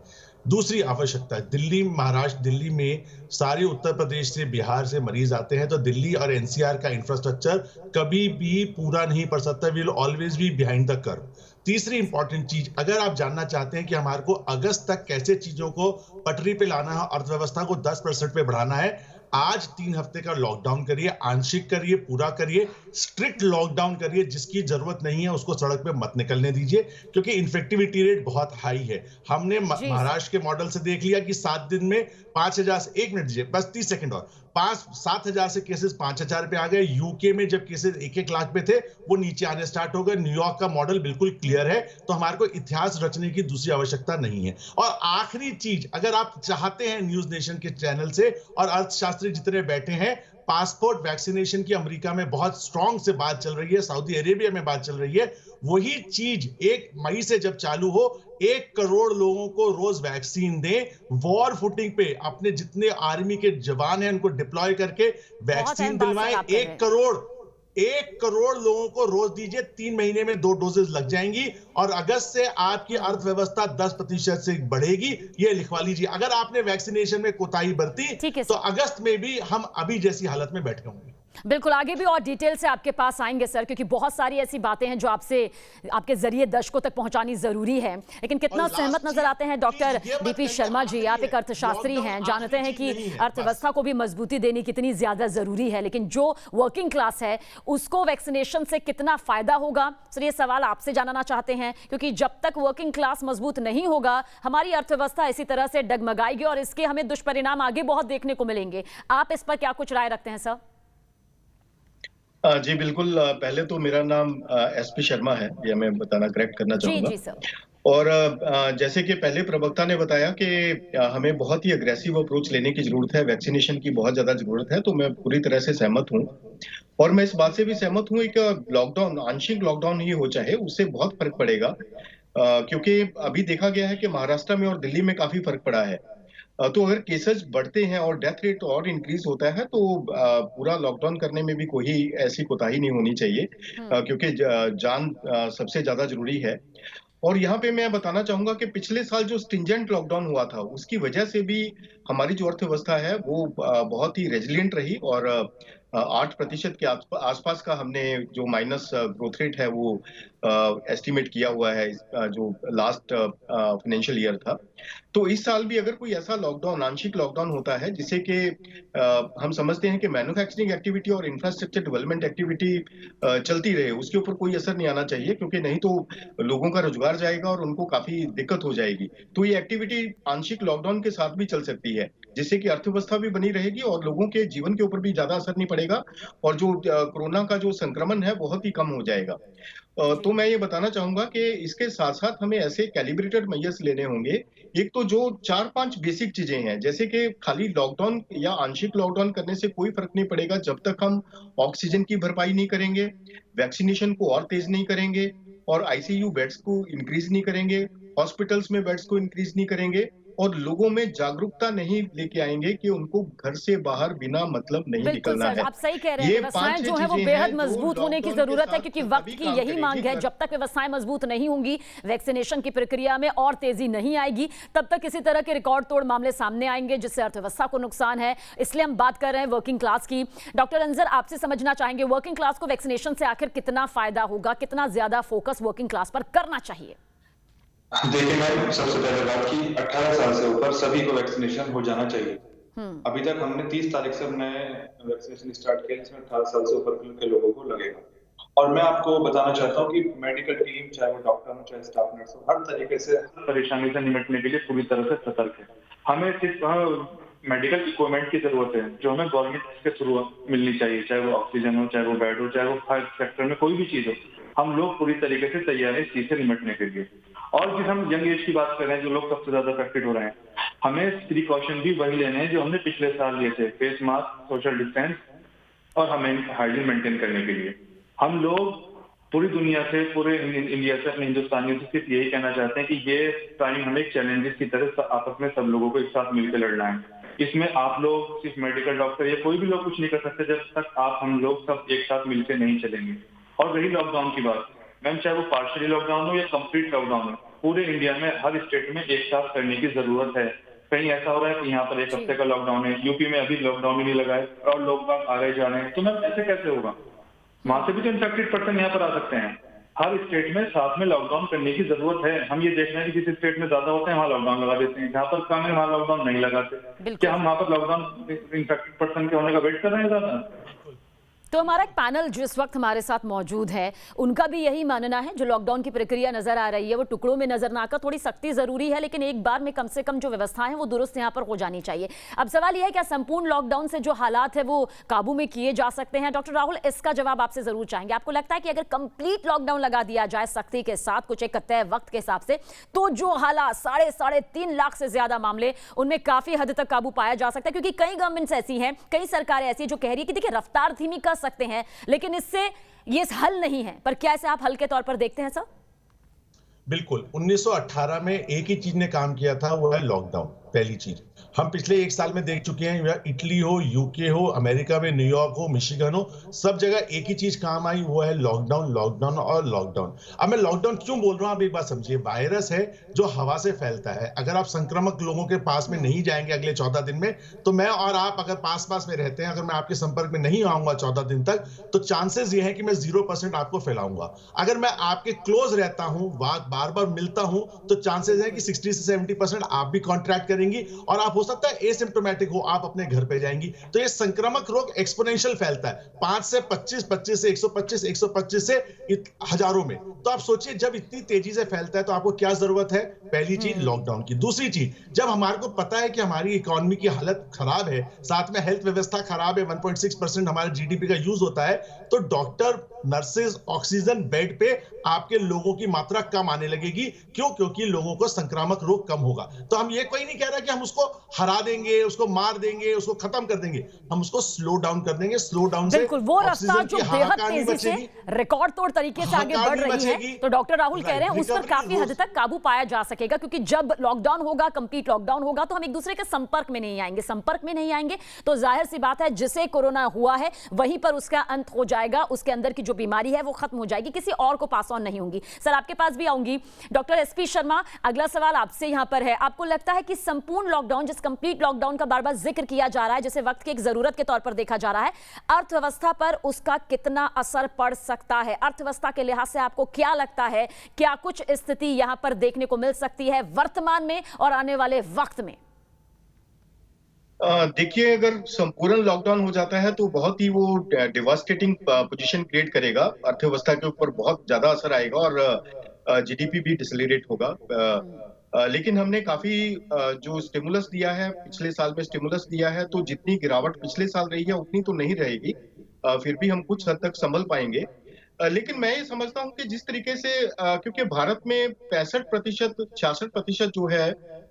दूसरी आवश्यकता, दिल्ली, महाराष्ट्र, दिल्ली में सारे उत्तर प्रदेश से, बिहार से मरीज आते हैं, तो दिल्ली और एनसीआर का इंफ्रास्ट्रक्चर कभी भी पूरा नहीं पड़ सकता, will always be behind the curve. तीसरी इंपॉर्टेंट चीज, अगर आप जानना चाहते हैं कि हमारे को अगस्त तक कैसे चीजों को पटरी पे लाना है, अर्थव्यवस्था को 10% पे बढ़ाना है, आज 3 हफ्ते का लॉकडाउन करिए, आंशिक करिए, पूरा करिए, स्ट्रिक्ट लॉकडाउन करिए, जिसकी जरूरत नहीं है उसको सड़क पे मत निकलने दीजिए, क्योंकि इन्फेक्टिविटी रेट बहुत हाई है। हमने महाराष्ट्र के मॉडल से देख लिया कि 7 दिन में 5000 से, 1 मिनट दीजिए बस 30 सेकंड और, 7,000 से केसेस 5,000 पे आ गए। यूके में जब केसेस 1-1 लाख पे थे वो नीचे आने स्टार्ट हो गए। न्यूयॉर्क का मॉडल बिल्कुल क्लियर है, तो हमारे को इतिहास रचने की दूसरी आवश्यकता नहीं है। और आखिरी चीज, अगर आप चाहते हैं न्यूज़ नेशन के चैनल से और अर्थशास्त्री जितने बैठे हैं, पासपोर्ट वैक्सीनेशन की अमेरिका में बहुत स्ट्रांग से बात चल रही है, सऊदी अरेबिया में बात चल रही है, वही चीज 1 मई से जब चालू हो, 1 करोड़ लोगों को रोज वैक्सीन दें, वॉर फुटिंग पे अपने जितने आर्मी के जवान हैं उनको डिप्लॉय करके वैक्सीन दिलवाएं। 1 करोड़ लोगों को रोज दीजिए, 3 महीने में 2 डोजेस लग जाएंगी और अगस्त से आपकी अर्थव्यवस्था 10% से बढ़ेगी। ये लिखवा लीजिए। अगर आपने वैक्सीनेशन में कोताही बरती तो अगस्त में भी हम अभी जैसी हालत में बैठे होंगे। बिल्कुल, आगे भी और डिटेल से आपके पास आएंगे सर, क्योंकि बहुत सारी ऐसी बातें हैं जो आपके जरिए दर्शकों तक पहुंचानी जरूरी है। लेकिन कितना सहमत नजर आते हैं डॉक्टर डीपी शर्मा जी, आप एक अर्थशास्त्री हैं, जानते हैं कि अर्थव्यवस्था को भी मजबूती देनी कितनी ज्यादा जरूरी है, लेकिन जो वर्किंग क्लास है उसको वैक्सीनेशन से कितना फायदा होगा? सर, ये सवाल आपसे जानना चाहते हैं, क्योंकि जब तक वर्किंग क्लास मजबूत नहीं होगा हमारी अर्थव्यवस्था इसी तरह से डगमगाएगी और इसके हमें दुष्परिणाम आगे बहुत देखने को मिलेंगे। आप इस पर क्या कुछ राय रखते हैं सर? जी बिल्कुल, पहले तो मेरा नाम एसपी शर्मा है, ये मैं बताना करेक्ट करना चाहूंगा। जी सर। और जैसे कि पहले प्रवक्ता ने बताया कि हमें बहुत ही अग्रेसिव अप्रोच लेने की जरूरत है, वैक्सीनेशन की बहुत ज्यादा जरूरत है, तो मैं पूरी तरह से सहमत हूँ। और मैं इस बात से भी सहमत हूँ कि लॉकडाउन, आंशिक लॉकडाउन ही हो चाहे, उससे बहुत फर्क पड़ेगा, क्योंकि अभी देखा गया है कि महाराष्ट्र में और दिल्ली में काफी फर्क पड़ा है। तो अगर केसेस बढ़ते हैं और डेथ रेट और इंक्रीज होता है तो पूरा लॉकडाउन करने में भी कोई ऐसी कोताही नहीं होनी चाहिए, क्योंकि जान सबसे ज्यादा जरूरी है। और यहाँ पे मैं बताना चाहूंगा कि पिछले साल जो स्ट्रिंजेंट लॉकडाउन हुआ था उसकी वजह से भी हमारी जो अर्थव्यवस्था है वो बहुत ही रेजिलिएंट रही और 8% के आसपास का हमने जो माइनस ग्रोथ रेट है वो एस्टिमेट किया हुआ है, जो लास्ट फाइनेंशियल ईयर था। तो इस साल भी अगर कोई ऐसा लॉकडाउन, आंशिक लॉकडाउन होता है जिससे कि हम समझते हैं कि मैन्युफैक्चरिंग एक्टिविटी और इंफ्रास्ट्रक्चर डेवलपमेंट एक्टिविटी चलती रहे, उसके ऊपर कोई असर नहीं आना चाहिए, क्योंकि नहीं तो लोगों का रोजगार जाएगा और उनको काफी दिक्कत हो जाएगी। तो ये एक्टिविटी आंशिक लॉकडाउन के साथ भी चल सकती है, जिससे कि अर्थव्यवस्था भी बनी रहेगी और लोगों के जीवन के ऊपर भी ज्यादा असर नहीं पड़ेगा और जो कोरोना का जो संक्रमण है बहुत ही कम हो जाएगा। तो मैं ये बताना चाहूंगा कि इसके साथ साथ हमें ऐसे कैलिब्रेटेड मेजर्स लेने होंगे एक तो जो 4-5 बेसिक चीजें हैं, जैसे कि खाली लॉकडाउन या आंशिक लॉकडाउन करने से कोई फर्क नहीं पड़ेगा जब तक हम ऑक्सीजन की भरपाई नहीं करेंगे, वैक्सीनेशन को और तेज नहीं करेंगे और आईसीयू बेड्स को इंक्रीज नहीं करेंगे, हॉस्पिटल्स में बेड्स को इंक्रीज नहीं करेंगे और लोगों में जागरूकता नहीं लेके आएंगे कि उनको घर से बाहर बिना मतलब नहीं निकलना है। आप सही कह रहे हैं, व्यवस्थाएं जो है वो बेहद मजबूत होने की जरूरत है, क्योंकि वक्त की यही मांग है। जब तक व्यवस्थाएं मजबूत नहीं होंगी, वैक्सीनेशन की प्रक्रिया में और तेजी नहीं आएगी, तब तक इसी तरह के रिकॉर्ड तोड़ मामले सामने आएंगे जिससे अर्थव्यवस्था को नुकसान है। इसलिए हम बात कर रहे हैं वर्किंग क्लास की। डॉक्टर अंजर, आपसे समझना चाहेंगे वर्किंग क्लास को वैक्सीनेशन से आखिर कितना फायदा होगा, कितना ज्यादा फोकस वर्किंग क्लास पर करना चाहिए? देखिए मैम, सबसे पहले बात की 18 साल से ऊपर सभी को वैक्सीनेशन हो जाना चाहिए। अभी तक हमने 30 तारीख से हमने वैक्सीनेशन स्टार्ट किया, जिसमें 18 साल से ऊपर के लोगों को लगेगा। और मैं आपको बताना चाहता हूँ कि मेडिकल टीम, चाहे वो डॉक्टर हो, चाहे स्टाफ नर्स हो, हर तरीके से हर परेशानी से निपटने के लिए पूरी तरह से सतर्क है। हमें सिर्फ मेडिकल इक्विपमेंट की जरूरत है जो हमें गवर्नमेंट के थ्रू मिलनी चाहिए, चाहे वो ऑक्सीजन हो, चाहे वो बेड हो, चाहे वो हेल्थ सेक्टर में कोई भी चीज हो। हम लोग पूरी तरीके से तैयार हैं इस चीज से निपटने के लिए। और जिस हम यंग एज की बात कर रहे हैं, जो लोग सबसे ज्यादा अफेक्टेड हो रहे हैं, हमें प्रिकॉशन भी वही लेने हैं जो हमने पिछले साल लिए थे, फेस मास्क, सोशल डिस्टेंस और हमें हाइजीन मेंटेन करने के लिए। हम लोग पूरी दुनिया से, पूरे इंडिया से, अपने हिंदुस्तानियों से सिर्फ यही कहना चाहते हैं कि ये टाइम हमें चैलेंजेस की तरह आपस में सब लोगों को एक साथ मिलकर लड़ना है। इसमें आप लोग सिर्फ मेडिकल डॉक्टर या कोई भी लोग कुछ नहीं कर सकते जब तक आप हम लोग सब एक साथ मिलकर नहीं चलेंगे। और रही लॉकडाउन की बात, मैम, चाहे वो पार्शियली लॉकडाउन हो या कंप्लीट लॉकडाउन हो, पूरे इंडिया में हर स्टेट में एक साथ करने की जरूरत है। कहीं ऐसा हो रहा है कि यहाँ पर 1 हफ्ते का लॉकडाउन है, यूपी में अभी लॉकडाउन ही नहीं लगा है और लोग बाग आ रहे जा रहे हैं, तो मैम ऐसे कैसे होगा? वहां से भी तो इन्फेक्टेड पर्सन यहाँ पर आ सकते हैं। हर स्टेट में साथ में लॉकडाउन करने की जरूरत है। हम ये देख रहे हैं कि जिस स्टेट में ज्यादा होते हैं वहाँ लॉकडाउन लगा देते हैं, जहाँ पर कम है वहाँ लॉकडाउन नहीं लगाते। क्या हम वहाँ पर लॉकडाउन इन्फेक्टेड पर्सन के होने का वेट कर रहे हैं ज्यादा? तो हमारा एक पैनल जो इस वक्त हमारे साथ मौजूद है, उनका भी यही मानना है, जो लॉकडाउन की प्रक्रिया नजर आ रही है वो टुकड़ों में नजर ना आकर थोड़ी सख्ती जरूरी है, लेकिन एक बार में कम से कम जो व्यवस्थाएं हैं वो दुरुस्त यहाँ पर हो जानी चाहिए। अब सवाल यह है, क्या संपूर्ण लॉकडाउन से जो हालात है वो काबू में किए जा सकते हैं? डॉक्टर राहुल, इसका जवाब आपसे जरूर चाहेंगे। आपको लगता है कि अगर कंप्लीट लॉकडाउन लगा दिया जाए सख्ती के साथ, कुछ एक तय वक्त के हिसाब से, तो जो हालात 3.5 लाख से ज्यादा मामले, उनमें काफी हद तक काबू पाया जा सकता है? क्योंकि कई गवर्नमेंट्स ऐसी हैं, कई सरकारें ऐसी जो कह रही है कि देखिए रफ्तार धीमी कर सकते हैं, लेकिन इससे ये हल नहीं है। पर क्या इसे आप हल के तौर पर देखते हैं सर? बिल्कुल। 1918 में एक ही चीज ने काम किया था, वो है लॉकडाउन। पहली चीज हम पिछले 1 साल में देख चुके हैं, इटली हो, यूके हो, अमेरिका में न्यूयॉर्क हो, मिशिगन हो, सब जगह एक ही चीज काम आई, वो है लॉकडाउन, लॉकडाउन और लॉकडाउन। अब मैं लॉकडाउन क्यों बोल रहा हूं, आप एक बात समझिए। वायरस है जो हवा से फैलता है। अगर आप संक्रामक लोगों के पास में नहीं जाएंगे अगले 14 दिन में, तो मैं और आप अगर पास में रहते हैं, अगर मैं आपके संपर्क में नहीं आऊंगा 14 दिन तक, तो चांसेस ये है कि मैं 0% आपको फैलाऊंगा। अगर मैं आपके क्लोज रहता हूं, बार बार मिलता हूं, तो चांसेस है कि 60 से 70% आप भी कॉन्ट्रैक्ट करेंगे और आप हो सकता है एसिम्प्टोमेटिक हो, आप अपने घर पे जाएंगी। तो ये संक्रामक रोग एक्सपोनेंशियल फैलता है, 5 से 25, 25 से 125, 125 से हजारों में। तो आप सोचिए जब इतनी तेजी से फैलता है तो आपको क्या जरूरत है? पहली चीज लॉकडाउन की। दूसरी चीज, जब हमारे को पता है कि हमारी इकोनॉमी की हालत खराब है, साथ में हेल्थ व्यवस्था खराब है, 1.6% हमारे जीडीपी का यूज होता है, तो डॉक्टर, नर्सेज, ऑक्सीजन बेड पे आपके लोगों की मात्रा कम आने लगेगी। क्यों? क्योंकि लोगों को संक्रामक रोग कम होगा। तो हम ये कोई नहीं कह रहा कि हम उसको हरा देंगे, उसको मार देंगे, उसको खत्म कर देंगे, हम उसको स्लो डाउन कर देंगे। स्लो डाउन से बिल्कुल वो रफ्तार जो बेहद तेजी से रिकॉर्ड तोड़ तरीके से आगे बढ़ रही है, तो डॉक्टर राहुल कह रहे हैं उस पर काफी हद तक काबू पाया जा सकेगा, क्योंकि जब लॉकडाउन होगा, कंप्लीट लॉकडाउन होगा, तो हम एक दूसरे के संपर्क में नहीं आएंगे। संपर्क में नहीं आएंगे तो जाहिर सी बात है जिसे कोरोना हुआ है वहीं पर उसका अंत हो जाएगा, उसके अंदर की जो बीमारी है वो खत्म हो जाएगी, किसी और को पास ऑन नहीं होगी। सर आपके पास भी आऊंगी। डॉक्टर एसपी शर्मा, अगला सवाल आपसे यहां पर है। आपको लगता है कि संपूर्ण लॉकडाउन, जिस कंप्लीट लॉकडाउन का बार बार जिक्र किया जा रहा है, जिसे वक्त की एक जरूरत के तौर पर देखा जा रहा है, अर्थव्यवस्था पर उसका कितना असर पड़ सकता है? अर्थव्यवस्था के लिहाज से आपको क्या लगता है, क्या कुछ स्थिति यहां पर देखने को मिल सकती है वर्तमान में और आने वाले वक्त में? देखिए, अगर संपूर्ण लॉकडाउन हो जाता है तो बहुत ही वो डिवास्टेटिंग पोजीशन क्रिएट करेगा, अर्थव्यवस्था के ऊपर बहुत ज्यादा असर आएगा और जीडीपी भी डिसलेरेट होगा। लेकिन हमने काफी जो स्टिमुलस दिया है, पिछले साल में स्टिमुलस दिया है, तो जितनी गिरावट पिछले साल रही है उतनी तो नहीं रहेगी, फिर भी हम कुछ हद तक संभल पाएंगे। लेकिन मैं ये समझता हूँ कि जिस तरीके से क्योंकि भारत में 65% 66% जो है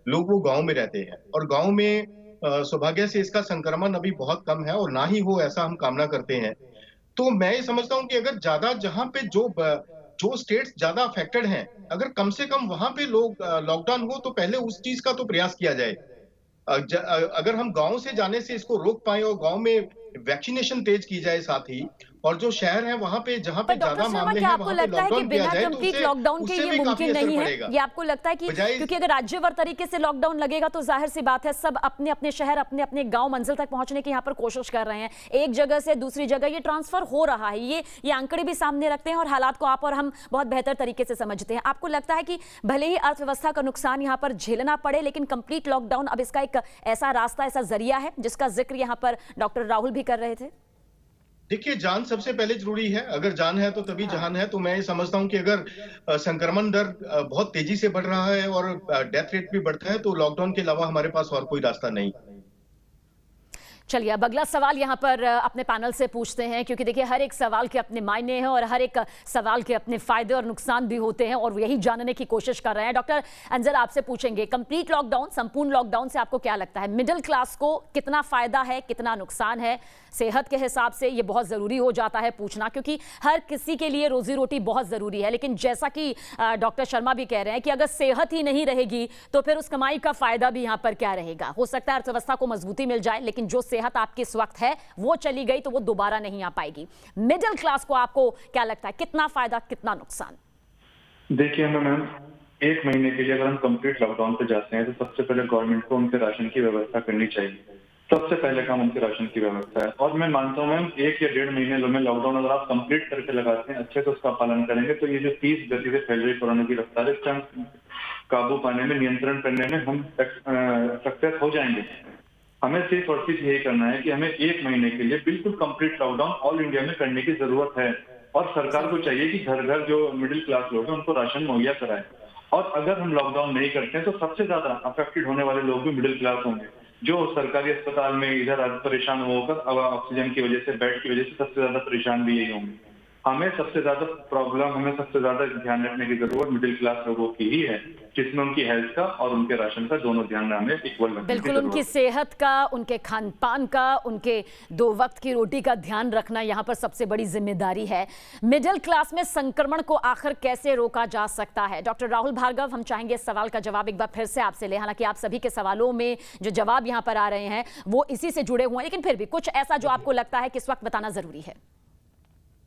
लोग वो गांव में रहते हैं और गांव में सौभाग्य से इसका संक्रमण अभी बहुत कम है और ना ही हो ऐसा हम कामना करते हैं। तो मैं ये समझता हूँ कि अगर ज्यादा जहां पे जो स्टेट्स ज्यादा अफेक्टेड हैं, अगर कम से कम वहां पे लोग लॉकडाउन हो तो पहले उस चीज का तो प्रयास किया जाए। अगर हम गांव से जाने से इसको रोक पाए और गांव में वैक्सीनेशन तेज की जाए साथ ही, और जो शहर है वहां पे जहां पे ज्यादा मामले हैं आपको वहां पे लगता है कि लॉकडाउन किया बिना जाए तो कंप्लीट लॉकडाउन के ये मुमकिन नहीं है? ये आपको लगता है कि क्योंकि अगर राज्यवार तरीके से लॉकडाउन लगेगा तो जाहिर सी बात है सब अपने अपने शहर अपने अपने गांव मंजिल तक पहुंचने की यहाँ पर कोशिश कर रहे हैं, एक जगह से दूसरी जगह ये ट्रांसफर हो रहा है, ये आंकड़े भी सामने रखते हैं और हालात को आप और हम बहुत बेहतर तरीके से समझते हैं। आपको लगता है कि भले ही अर्थव्यवस्था का नुकसान यहाँ पर झेलना पड़े लेकिन कंप्लीट लॉकडाउन अब इसका एक ऐसा रास्ता, ऐसा जरिया है जिसका जिक्र यहाँ पर डॉक्टर राहुल भी कर रहे थे? देखिए, जान सबसे पहले जरूरी है। अगर जान है तो तभी जहान है। तो मैं समझता हूं कि अगर संक्रमण दर बहुत तेजी से बढ़ रहा है और डेथ रेट भी बढ़ता है तो लॉकडाउन के अलावा हमारे पास और कोई रास्ता नहीं। चलिए अब अगला सवाल यहाँ पर अपने पैनल से पूछते हैं, क्योंकि देखिए हर एक सवाल के अपने मायने हैं और हर एक सवाल के अपने फायदे और नुकसान भी होते हैं और यही जानने की कोशिश कर रहे हैं। डॉक्टर अंजर, आपसे पूछेंगे, कंप्लीट लॉकडाउन, संपूर्ण लॉकडाउन से आपको क्या लगता है, मिडिल क्लास को कितना फायदा है, कितना नुकसान है? सेहत के हिसाब से ये बहुत ज़रूरी हो जाता है पूछना, क्योंकि हर किसी के लिए रोजी रोटी बहुत ज़रूरी है, लेकिन जैसा कि डॉक्टर शर्मा भी कह रहे हैं कि अगर सेहत ही नहीं रहेगी तो फिर उस कमाई का फायदा भी यहाँ पर क्या रहेगा? हो सकता है अर्थव्यवस्था को मजबूती मिल जाए लेकिन जो सेहत आपकी इस वक्त है वो चली गई तो वो दोबारा नहीं आ पाएगी। मिडिल क्लास को आपको क्या लगता है, कितना फायदा कितना नुकसान? देखिए मैम, 1 महीने के लिए अगर हम कंप्लीट लॉकडाउन पे जाते हैं तो सबसे पहले गवर्नमेंट को उनके राशन की व्यवस्था करनी चाहिए। सबसे पहले काम उनके राशन की व्यवस्था है और मैं मानता हूँ मैम 1 या 1.5 महीने में लॉकडाउन अगर आप कंप्लीट करके लगाते हैं, अच्छे से उसका पालन करेंगे तो ये जो 30 गति से फैल रही कोरोना की रफ्तार है, इसका काबू पाने में, नियंत्रण करने में हम सक्सेस हो जाएंगे। हमें सिर्फ और सिर्फ यही करना है कि हमें 1 महीने के लिए बिल्कुल कंप्लीट लॉकडाउन ऑल इंडिया में करने की जरूरत है और सरकार को चाहिए कि घर घर जो मिडिल क्लास लोग हैं उनको राशन मुहैया कराए। और अगर हम लॉकडाउन नहीं करते हैं तो सबसे ज्यादा अफेक्टेड होने वाले लोग भी मिडिल क्लास होंगे, जो सरकारी अस्पताल में इधर परेशान होकर ऑक्सीजन की वजह से, बेड की वजह से सबसे ज्यादा परेशान भी यही होंगे। हमें सबसे ज्यादा हमें सबसे ज्यादा ध्यान रखने की जरूरत मिडिल क्लास लोगों की ही है, जिसमें उनकी हेल्थ का और उनके राशन का दोनों ध्यान हमें इक्वल रखने की बिल्कुल, उनकी सेहत का, उनके खान पान का, उनके 2 वक्त की रोटी का ध्यान रखना यहाँ पर सबसे बड़ी जिम्मेदारी है। मिडिल क्लास में संक्रमण को आखिर कैसे रोका जा सकता है? डॉक्टर राहुल भार्गव, हम चाहेंगे इस सवाल का जवाब एक बार फिर से आपसे ले। हालांकि आप सभी के सवालों में जो जवाब यहाँ पर आ रहे हैं वो इसी से जुड़े हुए हैं, लेकिन फिर भी कुछ ऐसा जो आपको लगता है कि इस वक्त बताना जरूरी है।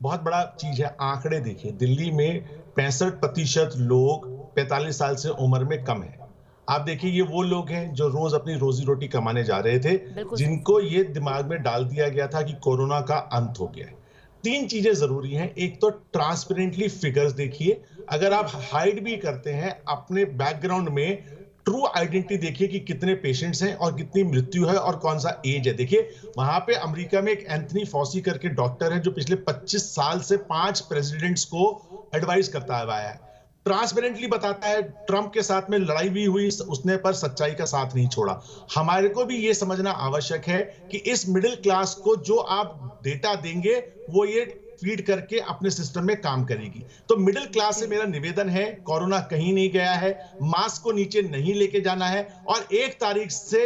बहुत बड़ा चीज है, आंकड़े देखिए, दिल्ली में 65% लोग 45 साल से उम्र में कम है। आप देखिए ये वो लोग हैं जो रोज अपनी रोजी रोटी कमाने जा रहे थे, जिनको ये दिमाग में डाल दिया गया था कि कोरोना का अंत हो गया है। 3 चीजें जरूरी हैं। एक तो ट्रांसपेरेंटली फिगर्स देखिए, अगर आप हाइड भी करते हैं अपने बैकग्राउंड में ट्रू आइडेंटिटी देखिए कि कितने पेशेंट्स हैं और कितनी मृत्यु है और कौन सा एज है। देखिए वहां पे अमेरिका में एक एंथनी फॉसी करके डॉक्टर है जो पिछले 25 साल से 5 प्रेसिडेंट्स को एडवाइस करता हुआ है, ट्रांसपेरेंटली बताता है। ट्रंप के साथ में लड़ाई भी हुई, उसने पर सच्चाई का साथ नहीं छोड़ा। हमारे को भी ये समझना आवश्यक है कि इस मिडिल क्लास को जो आप डेटा देंगे वो ये फीड करके अपने सिस्टम में काम करेगी। तो मिडिल क्लास से मेरा निवेदन है, कोरोना कहीं नहीं गया है, मास्क को नीचे नहीं लेके जाना है और 1 तारीख से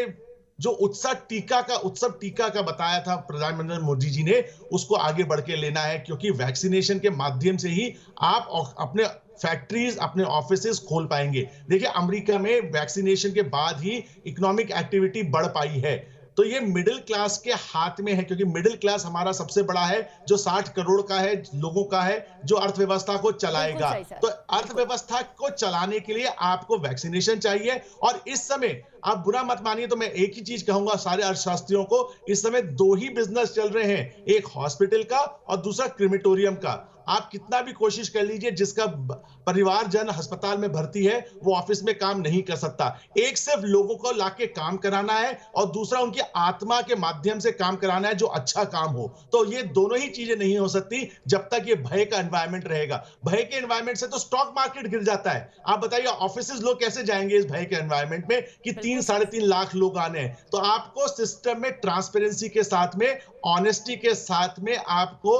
जो उत्सव टीका का बताया था प्रधानमंत्री मोदी जी ने, उसको आगे बढ़ के लेना है, क्योंकि वैक्सीनेशन के माध्यम से ही आप अपने फैक्ट्रीज, अपने ऑफिसेज खोल पाएंगे। देखिए अमेरिका में वैक्सीनेशन के बाद ही इकोनॉमिक एक्टिविटी बढ़ पाई है। तो ये मिडिल क्लास के हाथ में है, क्योंकि मिडिल क्लास हमारा सबसे बड़ा है जो 60 करोड़ का है, लोगों का है, जो अर्थव्यवस्था को चलाएगा। तो अर्थव्यवस्था को चलाने के लिए आपको वैक्सीनेशन चाहिए। और इस समय आप बुरा मत मानिए तो मैं एक ही चीज कहूंगा सारे अर्थशास्त्रियों को, इस समय 2 ही बिजनेस चल रहे हैं, एक हॉस्पिटल का और दूसरा क्रिमेटोरियम का। आप कितना भी कोशिश कर लीजिए, जिसका परिवारजन अस्पताल में भर्ती है वो ऑफिस में काम नहीं कर सकता। एक सिर्फ लोगों को लाके काम कराना है और दूसरा उनकी आत्मा के माध्यम से काम कराना है जो अच्छा काम हो। तो ये दोनों ही चीजें नहीं हो सकती जब तक ये भय का एनवायरनमेंट रहेगा। भय के एनवायरनमेंट से तो स्टॉक मार्केट गिर जाता है। आप बताइए ऑफिसेज लोग कैसे जाएंगे इस भय के एनवायरनमेंट में कि 3-3.5 लाख लोग आने हैं, तो आपको सिस्टम में ट्रांसपेरेंसी के साथ में, ऑनेस्टी के साथ में आपको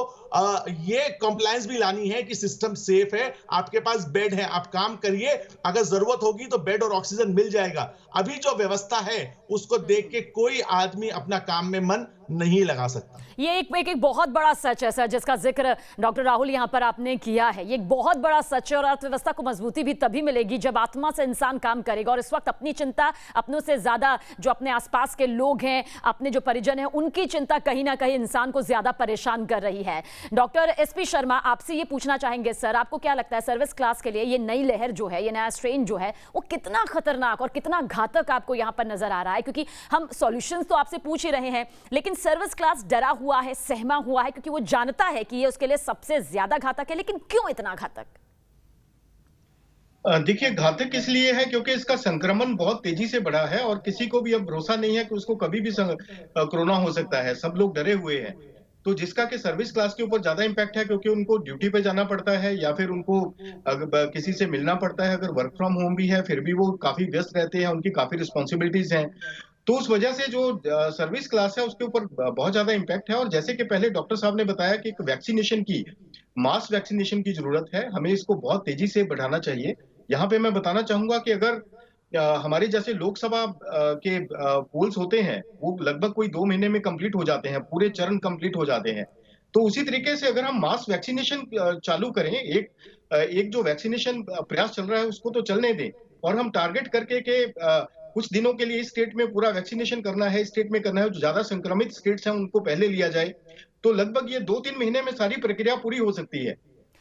ये कंप्लायंस भी लानी है कि सिस्टम सेफ है, आपके पास बेड है, आप काम करिए, अगर जरूरत होगी तो बेड और ऑक्सीजन मिल जाएगा। अभी जो व्यवस्था है उसको देख के कोई आदमी अपना काम में मन नहीं लगा सकता। ये एक बहुत बड़ा सच है सर, जिसका जिक्र डॉक्टर राहुल यहाँ पर आपने किया है। ये एक बहुत बड़ा सच है और अर्थव्यवस्था को मजबूती भी तभी मिलेगी जब आत्मा से इंसान काम करेगा। और इस वक्त अपनी चिंता अपनों से ज्यादा जो अपने आसपास के लोग हैं, अपने जो परिजन हैं, उनकी चिंता कहीं ना कहीं इंसान को ज्यादा परेशान कर रही है। डॉक्टर एसपी शर्मा, आपसे ये पूछना चाहेंगे सर, आपको क्या लगता है सर्विस क्लास के लिए ये नई लहर जो है, ये नया स्ट्रेन जो है, वो कितना खतरनाक और कितना घातक आपको यहाँ पर नजर आ रहा है? क्योंकि हम सॉल्यूशंस तो आपसे पूछ ही रहे हैं, लेकिन सर्विस क्लास डरा हुआ है, सहमा हुआ है, क्योंकि वो जानता है कि ये उसके लिए सबसे ज्यादा घातक है। लेकिन क्यों इतना घातक? देखिए, घातक इसलिए है क्योंकि इसका संक्रमण बहुत तेजी से बढ़ा है और किसी को भी अब भरोसा नहीं है कि उसको कभी भी कोरोना हो सकता है। सब लोग डरे हुए हैं। तो जिसका कि सर्विस क्लास के ऊपर ज्यादा इम्पैक्ट है क्योंकि उनको ड्यूटी पे जाना पड़ता है या फिर उनको किसी से मिलना पड़ता है। अगर वर्क फ्रॉम होम भी है फिर भी वो काफी व्यस्त रहते हैं, उनकी काफी रिस्पॉन्सिबिलिटीज हैं। तो उस वजह से जो सर्विस क्लास है उसके ऊपर बहुत ज्यादा इम्पैक्ट है। और जैसे कि पहले डॉक्टर साहब ने बताया कि वैक्सीनेशन की, मास वैक्सीनेशन की जरूरत है, हमें इसको बहुत तेजी से बढ़ाना चाहिए। यहाँ पे मैं बताना चाहूंगा कि अगर हमारे जैसे लोकसभा के पोल्स होते हैं वो लगभग कोई 2 महीने में कंप्लीट हो जाते हैं, पूरे चरण कंप्लीट हो जाते हैं। तो उसी तरीके से अगर हम मास वैक्सीनेशन चालू करें, एक जो वैक्सीनेशन प्रयास चल रहा है उसको तो चलने दें और हम टारगेट करके के कुछ दिनों के लिए इस स्टेट में पूरा वैक्सीनेशन करना है, स्टेट में करना है, जो ज्यादा संक्रमित स्टेट्स हैं उनको पहले लिया जाए, तो लगभग ये 2-3 महीने में सारी प्रक्रिया पूरी हो सकती है।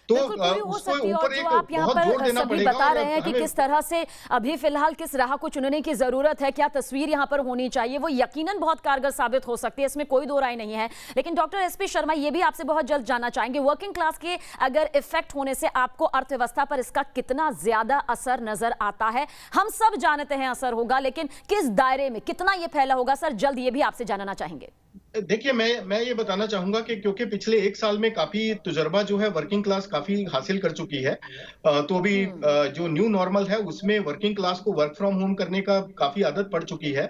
तो उसको ऊपर एक बहुत जोर देना पड़ेगा। बता रहे हैं कि किस तरह से अभी फिलहाल किस राह को चुनने की जरूरत है, क्या तस्वीर यहाँ पर होनी चाहिए, वो यकीनन बहुत कारगर साबित हो सकती है, इसमें कोई दो राय नहीं है। लेकिन डॉक्टर एसपी शर्मा, ये भी आपसे बहुत जल्द जानना चाहेंगे, वर्किंग क्लास के अगर इफेक्ट होने से आपको अर्थव्यवस्था पर इसका कितना ज्यादा असर नजर आता है? हम सब जानते हैं असर होगा, लेकिन किस दायरे में, कितना ये फैला होगा? सर जल्द ये भी आपसे जानना चाहेंगे। देखिए, मैं ये बताना चाहूंगा कि क्योंकि पिछले 1 साल में काफी तजुर्बा जो है वर्किंग क्लास काफी हासिल कर चुकी है, तो अभी जो न्यू नॉर्मल है उसमें वर्किंग क्लास को वर्क फ्रॉम होम करने का काफी आदत पड़ चुकी है।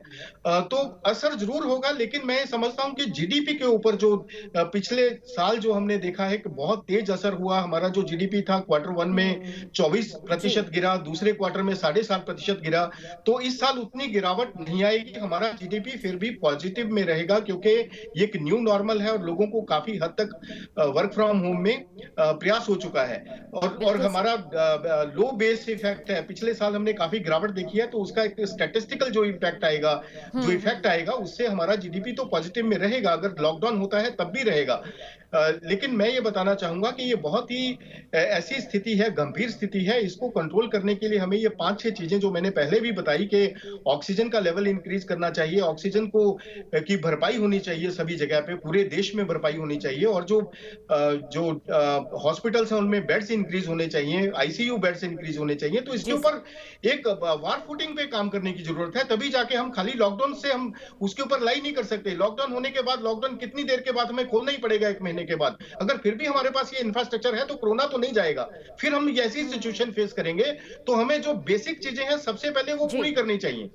तो असर जरूर होगा, लेकिन मैं समझता हूं कि जीडीपी के ऊपर जो पिछले साल जो हमने देखा है कि बहुत तेज असर हुआ। हमारा जो जीडीपी था Q1 में 24% गिरा, दूसरे क्वार्टर में 7.5% गिरा। तो इस साल उतनी गिरावट नहीं आएगी, हमारा जीडीपी फिर भी पॉजिटिव में रहेगा क्योंकि ये एक न्यू नॉर्मल है और लोगों को काफी हद तक वर्क फ्रॉम होम में प्रयास हो चुका है। और हमारा लो बेस इफेक्ट है, पिछले साल हमने काफी गिरावट देखी है, तो उसका एक स्टैटिस्टिकल जो इम्पैक्ट आएगा, जो इफेक्ट आएगा, उससे हमारा जीडीपी तो पॉजिटिव में रहेगा। अगर लॉकडाउन होता है तब भी रहेगा। लेकिन मैं ये बताना चाहूंगा कि ये बहुत ही ऐसी स्थिति है, गंभीर स्थिति है, इसको कंट्रोल करने के लिए हमें ये 5-6 चीजें जो मैंने पहले भी बताई कि ऑक्सीजन का लेवल इंक्रीज करना चाहिए, ऑक्सीजन की भरपाई होनी चाहिए सभी जगह पे, पूरे देश में भरपाई होनी चाहिए। और जो हॉस्पिटल्स हैं उनमें बेड्स इंक्रीज होने चाहिए, आईसीयू बेड्स इंक्रीज होने चाहिए। तो इसके ऊपर एक वार फुटिंग पे काम करने की जरूरत है, तभी जाके हम खाली लॉकडाउन से हम उसके ऊपर लाई नहीं कर सकते। लॉकडाउन होने के बाद, लॉकडाउन कितनी देर के बाद हमें खोलना ही पड़ेगा, 1 महीने के बाद। अगर फिर भी हमारे पास ये इंफ्रास्ट्रक्चर है तो कोरोना तो नहीं जाएगा। फिर हम ऐसी सिचुएशन फेस करेंगे, तो हमें जो बेसिक चीजें हैं सबसे पहले वो पूरी करनी चाहिए।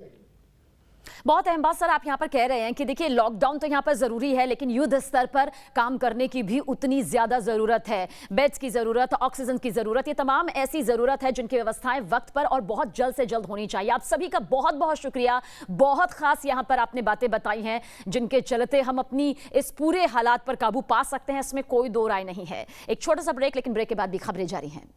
बहुत अहम बात सर आप यहाँ पर कह रहे हैं कि देखिए लॉकडाउन तो यहाँ पर जरूरी है, लेकिन युद्ध स्तर पर काम करने की भी उतनी ज्यादा जरूरत है। बेड्स की जरूरत, ऑक्सीजन की जरूरत, ये तमाम ऐसी जरूरत है जिनकी व्यवस्थाएं वक्त पर और बहुत जल्द से जल्द होनी चाहिए। आप सभी का बहुत बहुत शुक्रिया, बहुत खास यहाँ पर आपने बातें बताई हैं जिनके चलते हम अपनी इस पूरे हालात पर काबू पा सकते हैं, इसमें कोई दो राय नहीं है। एक छोटा सा ब्रेक, लेकिन ब्रेक के बाद भी खबरें जारी हैं।